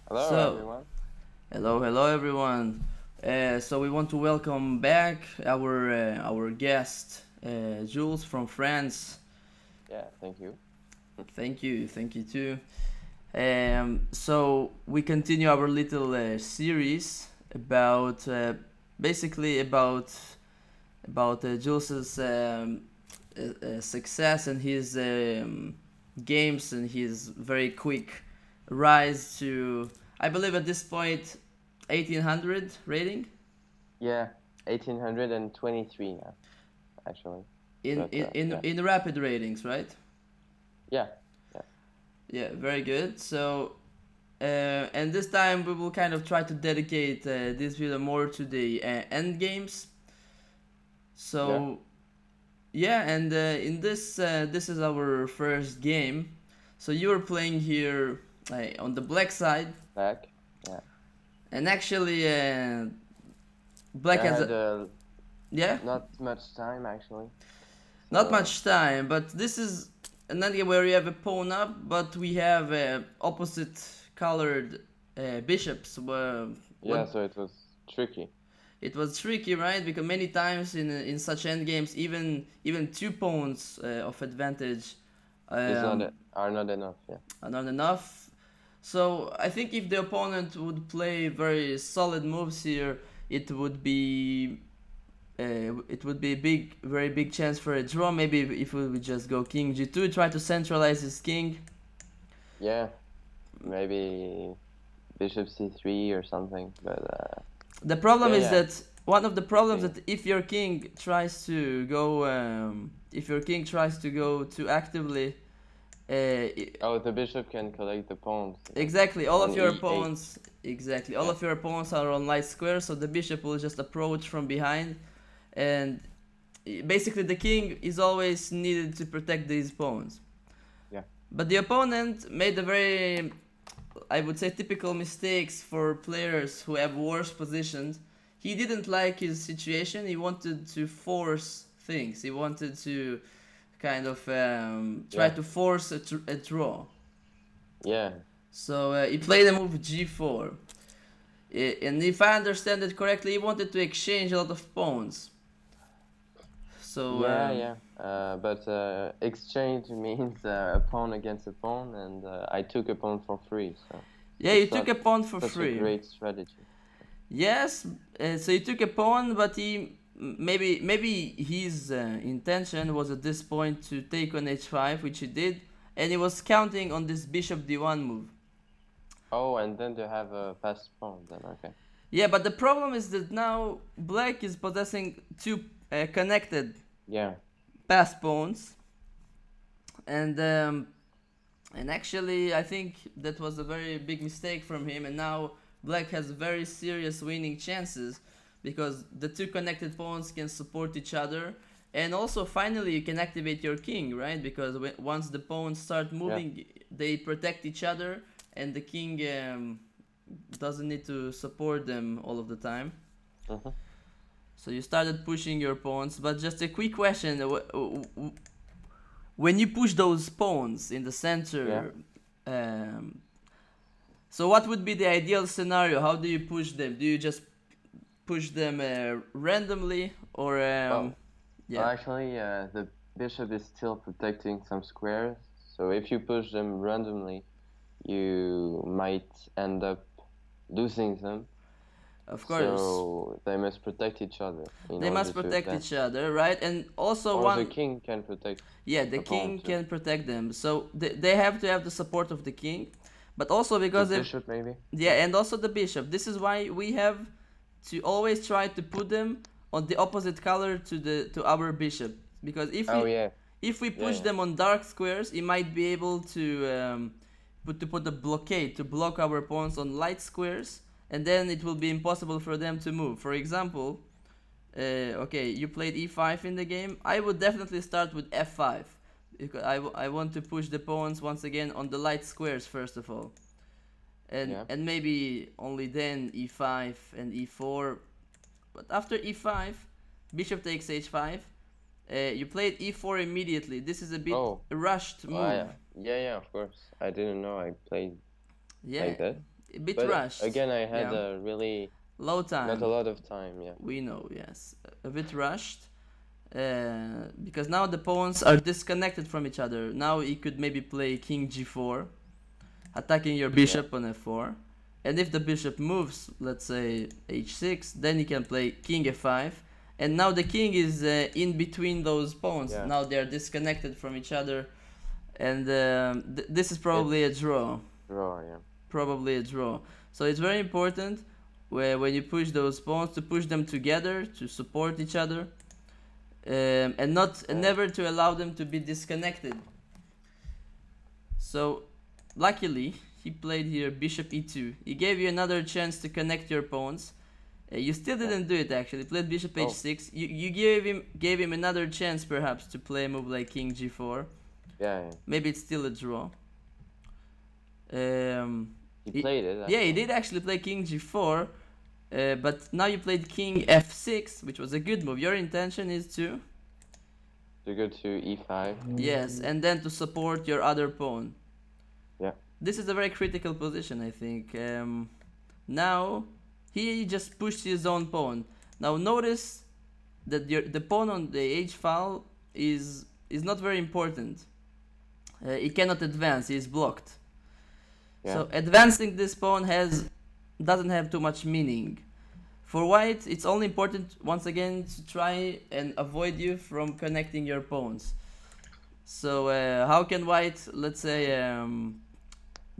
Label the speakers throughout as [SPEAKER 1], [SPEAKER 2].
[SPEAKER 1] Hello,
[SPEAKER 2] So,
[SPEAKER 1] everyone.
[SPEAKER 2] hello everyone. So we want to welcome back our guest, Jules from France.
[SPEAKER 1] Yeah, thank you.
[SPEAKER 2] Thank you too. So we continue our little series about basically about Jules's success and his games and his very quick rise to, I believe at this point, 1800 rating
[SPEAKER 1] Yeah, 1823 now, actually.
[SPEAKER 2] in
[SPEAKER 1] But
[SPEAKER 2] in in,
[SPEAKER 1] yeah,
[SPEAKER 2] in rapid ratings, right?
[SPEAKER 1] yeah, yeah,
[SPEAKER 2] Yeah, very good. So and this time we will kind of try to dedicate this video more to the end games.
[SPEAKER 1] yeah.
[SPEAKER 2] So yeah, and in this is our first game. So you are playing here on the black side,
[SPEAKER 1] Back. Yeah,
[SPEAKER 2] and actually black
[SPEAKER 1] I
[SPEAKER 2] has
[SPEAKER 1] had
[SPEAKER 2] a, yeah,
[SPEAKER 1] not much time actually.
[SPEAKER 2] not
[SPEAKER 1] So
[SPEAKER 2] much time, but this is an endgame where you have a pawn up, but we have opposite colored bishops.
[SPEAKER 1] yeah,
[SPEAKER 2] What
[SPEAKER 1] so it was tricky.
[SPEAKER 2] it was tricky, right? Because many times in such endgames, even two pawns of advantage
[SPEAKER 1] It's not
[SPEAKER 2] um,
[SPEAKER 1] are not enough. Yeah,
[SPEAKER 2] are not enough. So I think if the opponent would play very solid moves here, it would be a big, very big chance for a draw. Maybe if we would just go king g2, try to centralize his king.
[SPEAKER 1] yeah. Maybe bishop c3 or something. But
[SPEAKER 2] The problem
[SPEAKER 1] yeah,
[SPEAKER 2] is
[SPEAKER 1] yeah.
[SPEAKER 2] that one of the problems
[SPEAKER 1] King.
[SPEAKER 2] that if your king tries to go too actively,
[SPEAKER 1] Oh, the bishop can collect the pawns
[SPEAKER 2] exactly all
[SPEAKER 1] on
[SPEAKER 2] of your
[SPEAKER 1] e8.
[SPEAKER 2] opponents, exactly all
[SPEAKER 1] Yeah,
[SPEAKER 2] of your opponents are on light square, so the bishop will just approach from behind, and basically the king is always needed to protect these pawns.
[SPEAKER 1] yeah,
[SPEAKER 2] But the opponent made a very, I would say, typical mistakes for players who have worse positions. He didn't like his situation. He wanted to force things. He wanted to kind of try
[SPEAKER 1] yeah,
[SPEAKER 2] to force a draw.
[SPEAKER 1] yeah,
[SPEAKER 2] So he played a move g4. And if I understand it correctly, he wanted to exchange a lot of pawns. So
[SPEAKER 1] yeah, yeah. But exchange means a pawn against a pawn, and I took a pawn for free, so
[SPEAKER 2] yeah, you
[SPEAKER 1] it's
[SPEAKER 2] took
[SPEAKER 1] not
[SPEAKER 2] a pawn for
[SPEAKER 1] such a
[SPEAKER 2] free.
[SPEAKER 1] great strategy.
[SPEAKER 2] Yes, so he took a pawn, but maybe his intention was at this point to take on h5, which he did, and he was counting on this bishop d1 move.
[SPEAKER 1] Oh, and then to have a passed pawn, then okay.
[SPEAKER 2] Yeah, but the problem is that now black is possessing two connected
[SPEAKER 1] Yeah,
[SPEAKER 2] pass pawns, and um, and actually I think that was a very big mistake from him, and now black has very serious winning chances because the two connected pawns can support each other, and also finally you can activate your king, right? Because once the pawns start
[SPEAKER 1] yeah,
[SPEAKER 2] moving, they protect each other, and the king doesn't need to support them all of the time.
[SPEAKER 1] hmm,
[SPEAKER 2] So you started pushing your pawns, but just a quick question: when you push those pawns in the
[SPEAKER 1] yeah.
[SPEAKER 2] center, um, so what would be the ideal scenario? How do you push them? Do you just push them randomly, or
[SPEAKER 1] Well,
[SPEAKER 2] yeah?
[SPEAKER 1] actually, the bishop is still protecting some squares, so if you push them randomly, you might end up losing them.
[SPEAKER 2] Of course,
[SPEAKER 1] So they must protect each other in
[SPEAKER 2] they
[SPEAKER 1] order
[SPEAKER 2] must
[SPEAKER 1] to
[SPEAKER 2] protect each
[SPEAKER 1] advance.
[SPEAKER 2] other, right? And also
[SPEAKER 1] Or the
[SPEAKER 2] one,
[SPEAKER 1] king can protect
[SPEAKER 2] yeah, the
[SPEAKER 1] a pawn
[SPEAKER 2] king
[SPEAKER 1] too.
[SPEAKER 2] can protect them. So they have to have the support of the king, but also
[SPEAKER 1] The
[SPEAKER 2] because if,
[SPEAKER 1] bishop maybe?
[SPEAKER 2] yeah, and also the bishop. This is why we have to always try to put them on the opposite color to our bishop, because
[SPEAKER 1] Oh yeah,
[SPEAKER 2] if we
[SPEAKER 1] yeah,
[SPEAKER 2] push
[SPEAKER 1] yeah.
[SPEAKER 2] them on dark squares, he might be able to put a blockade to block our pawns on light squares, and then it will be impossible for them to move. For example, okay, you played e5 in the game. I would definitely start with f5 because I want to push the pawns once again on the light squares first of all,
[SPEAKER 1] Yeah.
[SPEAKER 2] and maybe only then e5 and e4. But after e5, bishop takes h5. You played e4 immediately. This is a bit
[SPEAKER 1] Oh,
[SPEAKER 2] rushed
[SPEAKER 1] oh
[SPEAKER 2] move.
[SPEAKER 1] yeah, yeah, yeah. Of course, I didn't know I played
[SPEAKER 2] Yeah,
[SPEAKER 1] like that.
[SPEAKER 2] a bit
[SPEAKER 1] But
[SPEAKER 2] rushed.
[SPEAKER 1] again, I had
[SPEAKER 2] Yeah.
[SPEAKER 1] a really
[SPEAKER 2] Low time.
[SPEAKER 1] not a lot of time. Yeah.
[SPEAKER 2] We know, yes, a bit rushed. Because now the pawns are disconnected from each other. Now he could maybe play king g4, attacking your bishop on f4. And if the bishop moves, let's say h6, then he can play king f5. And now the king is in between those pawns.
[SPEAKER 1] Yeah.
[SPEAKER 2] Now they are disconnected from each other. And this is probably a draw.
[SPEAKER 1] Draw. Yeah.
[SPEAKER 2] Probably a draw. So it's very important when you push those pawns to push them together to support each other. And never to allow them to be disconnected. So luckily he played here bishop e2. He gave you another chance to connect your pawns. You still didn't do it actually. Played bishop h6. You gave him another chance perhaps to play a move like king g4.
[SPEAKER 1] Yeah.
[SPEAKER 2] Maybe it's still a draw.
[SPEAKER 1] He played it.
[SPEAKER 2] Yeah, he did actually play king g4. But now you played king f6, which was a good move. Your intention is to
[SPEAKER 1] go to e5.
[SPEAKER 2] Yes, and then to support your other pawn.
[SPEAKER 1] Yeah.
[SPEAKER 2] This is a very critical position, I think. Now he just pushed his own pawn. Now notice that the pawn on the h file is not very important. He cannot advance. He is blocked. Yeah. So advancing this pawn doesn't have too much meaning. For white, it's only important once again to try and avoid you from connecting your pawns. So how can white, let's say,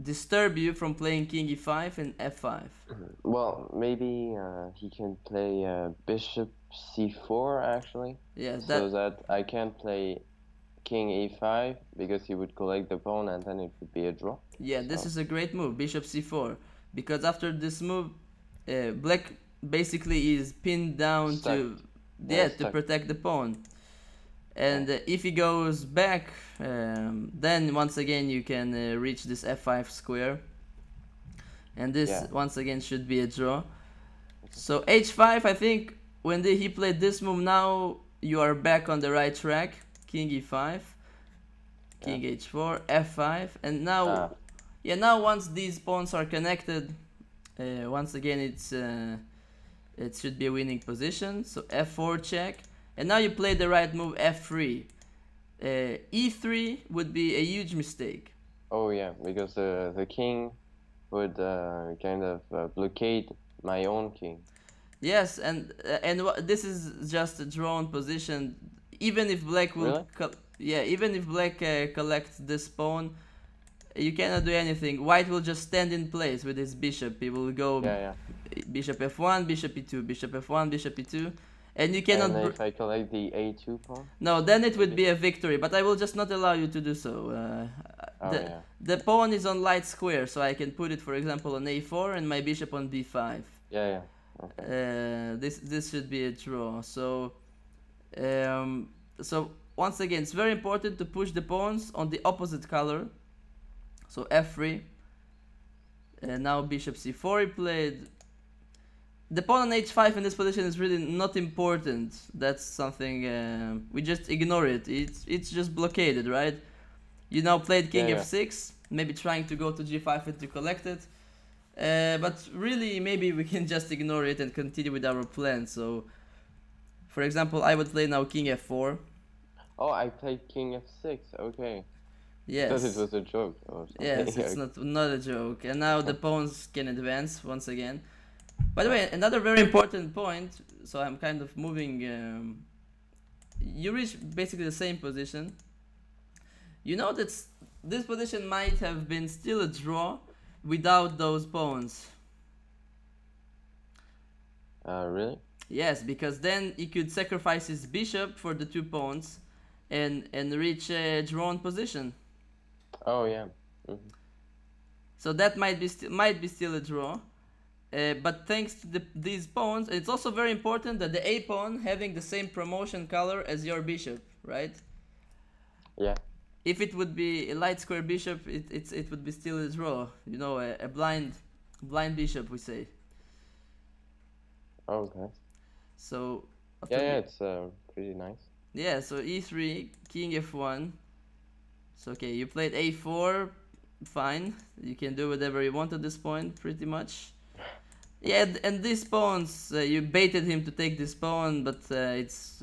[SPEAKER 2] disturb you from playing king e5 and f5?
[SPEAKER 1] Well, maybe he can play bishop c4 actually.
[SPEAKER 2] Yes.
[SPEAKER 1] So that I can't play king e5 because he would collect the pawn and then it would be a draw.
[SPEAKER 2] Yeah, so this is a great move, bishop c4, because after this move, black basically is pinned down to protect the pawn. And if he goes back, then once again you can reach this f5 square, and this once again should be a draw. So h5, I think when he played this move, now you are back on the right track. King e5, king h4, f5, and now now once these pawns are connected, once again it should be a winning position. So f4 check, and now you play the right move, f3. E3 would be a huge mistake.
[SPEAKER 1] Oh yeah, because the king would kind of blockade my own king.
[SPEAKER 2] Yes, and this is just a drawn position. Even if black will, even if black collects this pawn, you cannot do anything. White will just stand in place with his bishop. He will go bishop f1, bishop e2, bishop f1, bishop e2, and you cannot.
[SPEAKER 1] And if I collect the a2 pawn?
[SPEAKER 2] No, then it would be a victory. But I will just not allow you to do so. The pawn is on light square, so I can put it, for example, on a4 and my bishop on b5.
[SPEAKER 1] Yeah. Okay.
[SPEAKER 2] This should be a draw. So. So once again, it's very important to push the pawns on the opposite color. So f3, and now bishop c4 he played. The pawn on h5 in this position is really not important. That's something we just ignore it. It's just blockaded, right? You now played king f6, maybe trying to go to g5 and to collect it. But really, maybe we can just ignore it and continue with our plan. So. For example, I would play now king f4.
[SPEAKER 1] Oh, I played king f6. Okay.
[SPEAKER 2] Yes.
[SPEAKER 1] Because it was a joke or something.
[SPEAKER 2] Yes, it's not a joke. And now the pawns can advance once again. By the way, another very important point. So I'm kind of moving. You reach basically the same position. You know that this position might have been still a draw without those pawns.
[SPEAKER 1] Really?
[SPEAKER 2] Yes, because then he could sacrifice his bishop for the two pawns and reach a drawn position.
[SPEAKER 1] Oh yeah.
[SPEAKER 2] So that might be still a draw. But thanks to these pawns, it's also very important that the a pawn having the same promotion color as your bishop, right?
[SPEAKER 1] Yeah.
[SPEAKER 2] If it would be a light square bishop, it would be still a draw. You know, a blind bishop, we say.
[SPEAKER 1] Okay.
[SPEAKER 2] So
[SPEAKER 1] it's pretty nice.
[SPEAKER 2] Yeah, so e3, king f1. So okay, you played a4. fine. You can do whatever you want at this point, pretty much. Yeah, and these pawns, you baited him to take this pawn, but it's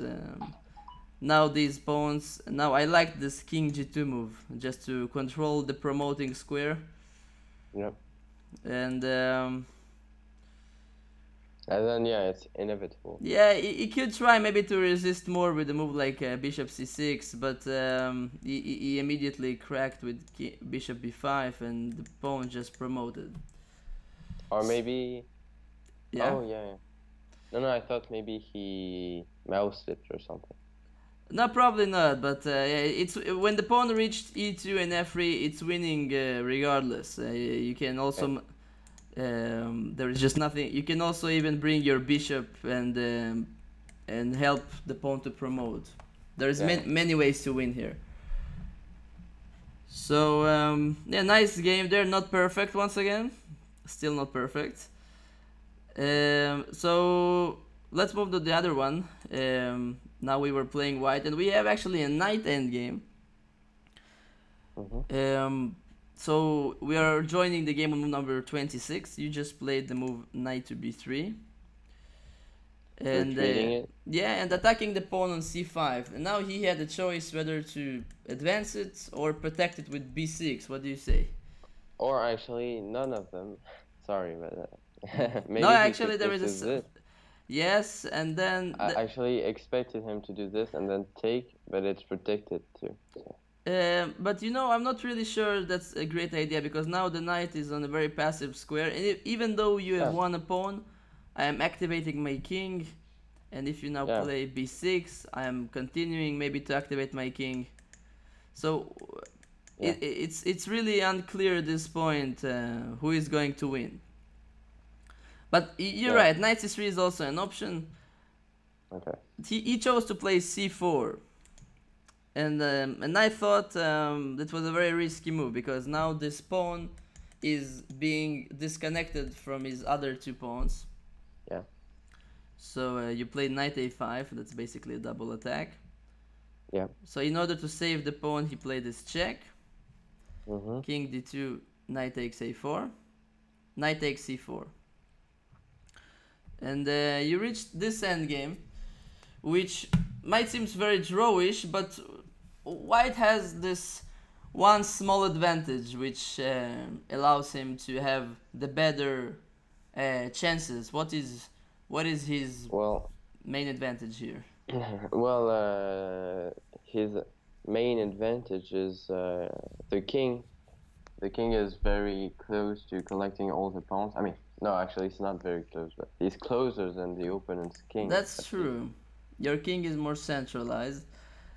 [SPEAKER 2] now these pawns. Now I like this king g2 move, just to control the promoting square.
[SPEAKER 1] Yep.
[SPEAKER 2] And
[SPEAKER 1] then yeah, it's inevitable.
[SPEAKER 2] yeah, he could try maybe to resist more with a move like bishop c6, but he immediately cracked with bishop b5, and the pawn just promoted.
[SPEAKER 1] Or maybe.
[SPEAKER 2] Yeah.
[SPEAKER 1] Oh yeah. No, I thought maybe he mouse slipped or something.
[SPEAKER 2] No, probably not. But it's when the pawn reached e2 and f3, it's winning regardless. You can also.
[SPEAKER 1] Okay.
[SPEAKER 2] There is just nothing. You can also even bring your bishop and help the pawn to promote. There's many ways to win here. So yeah, nice game there. Not perfect once again, still not perfect. So let's move to the other one. Now we were playing white, and we have actually a knight endgame. So we are joining the game on move number 26. You just played the move knight to b3. And yeah, and attacking the pawn on c5. And now he had a choice whether to advance it or protect it with b6. What do you say?
[SPEAKER 1] Or actually, none of them. Sorry, but maybe
[SPEAKER 2] no, actually there is a yes, and then
[SPEAKER 1] I actually expected him to do this and then take, but it's protected too. So.
[SPEAKER 2] But you know, I'm not really sure that's a great idea, because now the knight is on a very passive square, and even though you have won a pawn, I am activating my king, and if you now play b6, I am continuing maybe to activate my king. So it's really unclear at this point who is going to win. But you're right, knight c3 is also an option.
[SPEAKER 1] Okay.
[SPEAKER 2] He chose to play c4. And I thought that was a very risky move, because now this pawn is being disconnected from his other two pawns.
[SPEAKER 1] Yeah.
[SPEAKER 2] So you played knight a5, that's basically a double attack.
[SPEAKER 1] Yeah.
[SPEAKER 2] So in order to save the pawn, he played this check. King d2, knight takes a4, knight takes c4. And you reached this endgame, which might seem very drawish, but white has this one small advantage, which allows him to have the better chances. What is his main advantage here?
[SPEAKER 1] Well, his main advantage is the king. The king is very close to collecting all the pawns. I mean, no, actually, it's not very close, but he's closer than the opponent's king.
[SPEAKER 2] That's true. Your king is more centralized.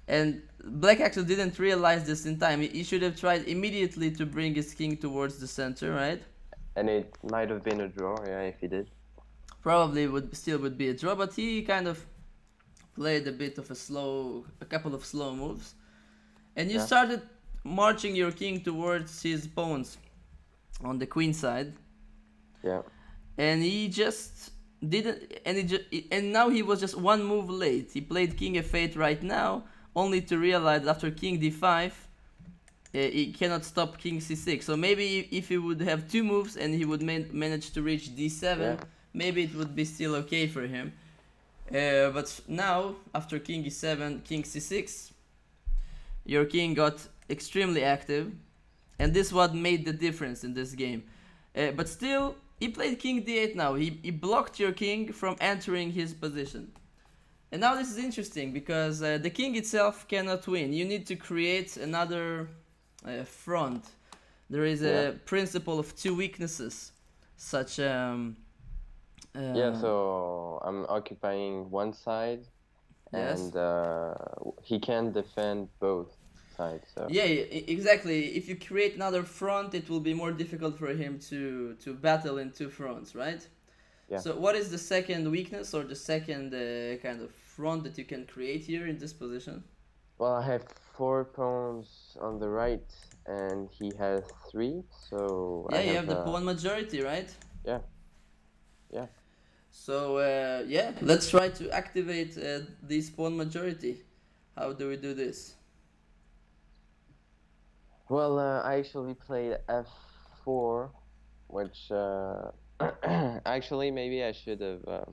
[SPEAKER 2] And black actually didn't realize this in time. He should have tried immediately to bring his king towards the center, right?
[SPEAKER 1] And it might have been a draw, yeah, if he did.
[SPEAKER 2] Probably would be a draw, but he kind of played a bit of a couple of slow moves. And you started marching your king towards his pawns on the queen side.
[SPEAKER 1] Yeah.
[SPEAKER 2] And he just didn't, and now he was just one move late. He played king f8 right now, only to realize after king d5 he cannot stop king c6. So maybe if he would have two moves and he would manage to reach d7, maybe it would be still okay for him. But now, after king e7, king c6, your king got extremely active, and this is what made the difference in this game. But still, he played king d8 now. He blocked your king from entering his position. And now this is interesting, because the king itself cannot win. You need to create another front. There is a principle of two weaknesses, such
[SPEAKER 1] so I'm occupying one side, and he can defend both sides. So.
[SPEAKER 2] Yeah, exactly. If you create another front, it will be more difficult for him to battle in two fronts, right?
[SPEAKER 1] Yeah.
[SPEAKER 2] So what is the second weakness, or the second kind of front that you can create here in this position?
[SPEAKER 1] Well, I have 4 pawns on the right, and he has 3, so
[SPEAKER 2] you have the pawn majority, right?
[SPEAKER 1] Yeah.
[SPEAKER 2] So let's try to activate this pawn majority. How do we do this?
[SPEAKER 1] Well, I actually played f4, which actually maybe I should have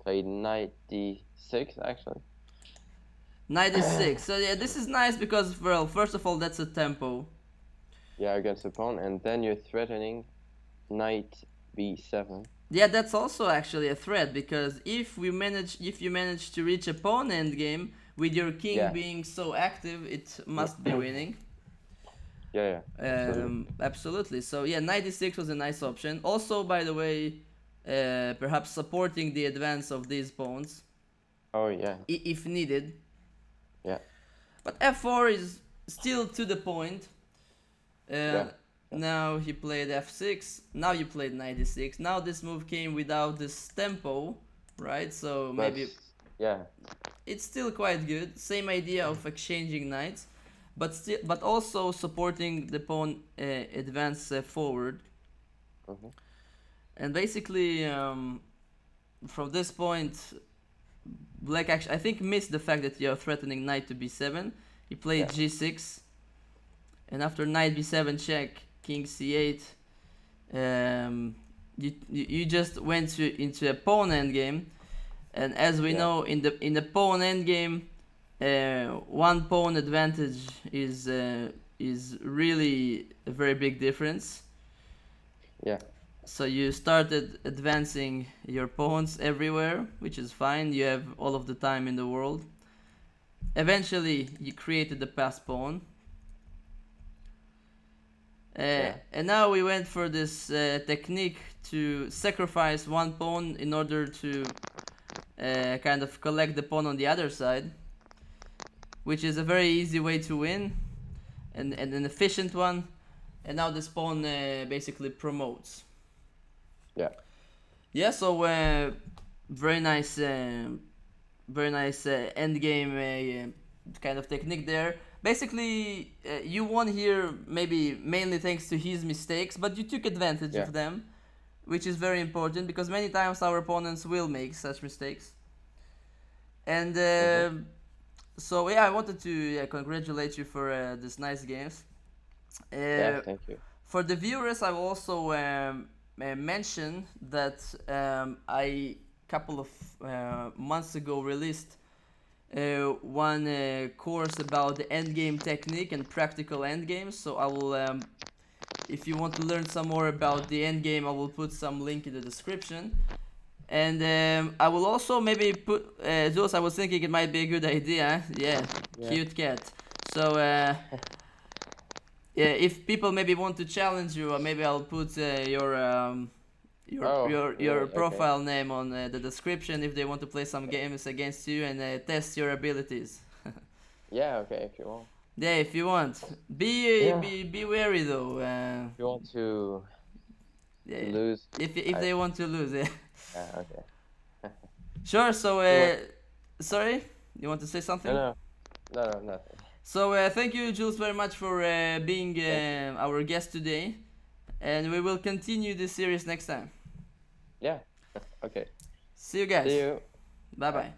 [SPEAKER 1] played knight d6 actually.
[SPEAKER 2] 96. So yeah, this is nice because, well, first of all, that's a tempo.
[SPEAKER 1] Yeah, against the pawn, and then you're threatening knight b7.
[SPEAKER 2] Yeah, that's also actually a threat because if you manage to reach a pawn endgame with your king
[SPEAKER 1] Yeah,
[SPEAKER 2] being so active, it must be winning.
[SPEAKER 1] yeah, absolutely.
[SPEAKER 2] Absolutely. So yeah, 96 was a nice option. Also, by the way, perhaps supporting the advance of these pawns
[SPEAKER 1] Oh yeah,
[SPEAKER 2] if needed.
[SPEAKER 1] yeah,
[SPEAKER 2] But f4 is still to the point.
[SPEAKER 1] yeah.
[SPEAKER 2] Uh, Now he played f6. Now you played 96. Now this move came without this tempo, right? So
[SPEAKER 1] But
[SPEAKER 2] maybe
[SPEAKER 1] yeah,
[SPEAKER 2] it's still quite good. Same idea of exchanging knights, but also supporting the pawn advance forward.
[SPEAKER 1] hmm
[SPEAKER 2] And basically, from this point, Black actually I think missed the fact that you're threatening knight to b7. He played
[SPEAKER 1] yeah,
[SPEAKER 2] g6, and after knight b7 check, king c8. You just went into a pawn endgame, and as we
[SPEAKER 1] yeah,
[SPEAKER 2] know, in the pawn endgame, one pawn advantage is really a very big difference.
[SPEAKER 1] yeah,
[SPEAKER 2] So you started advancing your pawns everywhere, which is fine. You have all of the time in the world. Eventually, you created the pass pawn.
[SPEAKER 1] yeah,
[SPEAKER 2] And now we went for this technique to sacrifice one pawn in order to kind of collect the pawn on the other side, which is a very easy way to win and an efficient one. And now this pawn basically promotes.
[SPEAKER 1] yeah,
[SPEAKER 2] Yeah, so very nice, very nice end game kind of technique there. Basically, you won here maybe mainly thanks to his mistakes, but you took advantage
[SPEAKER 1] yeah.
[SPEAKER 2] of them, which is very important because many times our opponents will make such mistakes. And
[SPEAKER 1] hmm
[SPEAKER 2] so yeah, I wanted to congratulate you for this nice games.
[SPEAKER 1] Yeah,
[SPEAKER 2] Uh,
[SPEAKER 1] thank you.
[SPEAKER 2] for the viewers, I will also mention that I couple of months ago released one course about the endgame technique and practical endgames. So I will, if you want to learn some more about the endgame, I will put some link in the description. And I will also maybe put, Jules, I was thinking it might be a good idea. Yeah,
[SPEAKER 1] Yeah.
[SPEAKER 2] cute cat. So yeah, if people maybe want to challenge you, maybe I'll put
[SPEAKER 1] Oh,
[SPEAKER 2] your
[SPEAKER 1] really? Okay.
[SPEAKER 2] profile name on the description if they want to play some games against you and test your abilities.
[SPEAKER 1] Yeah, okay, if you want.
[SPEAKER 2] Yeah, if you want.
[SPEAKER 1] Yeah.
[SPEAKER 2] Be wary though.
[SPEAKER 1] If you want to
[SPEAKER 2] Yeah,
[SPEAKER 1] lose,
[SPEAKER 2] if
[SPEAKER 1] I
[SPEAKER 2] they want to lose, yeah.
[SPEAKER 1] yeah, okay.
[SPEAKER 2] Sure. So
[SPEAKER 1] You want?
[SPEAKER 2] sorry, you want to say
[SPEAKER 1] No,
[SPEAKER 2] something?
[SPEAKER 1] no, no, no, nothing.
[SPEAKER 2] So thank you, Jules, very much for being
[SPEAKER 1] Thank you.
[SPEAKER 2] our guest today, and we will continue this series next time.
[SPEAKER 1] Yeah. Okay.
[SPEAKER 2] See you
[SPEAKER 1] See
[SPEAKER 2] guys.
[SPEAKER 1] you.
[SPEAKER 2] Bye
[SPEAKER 1] Bye.
[SPEAKER 2] bye.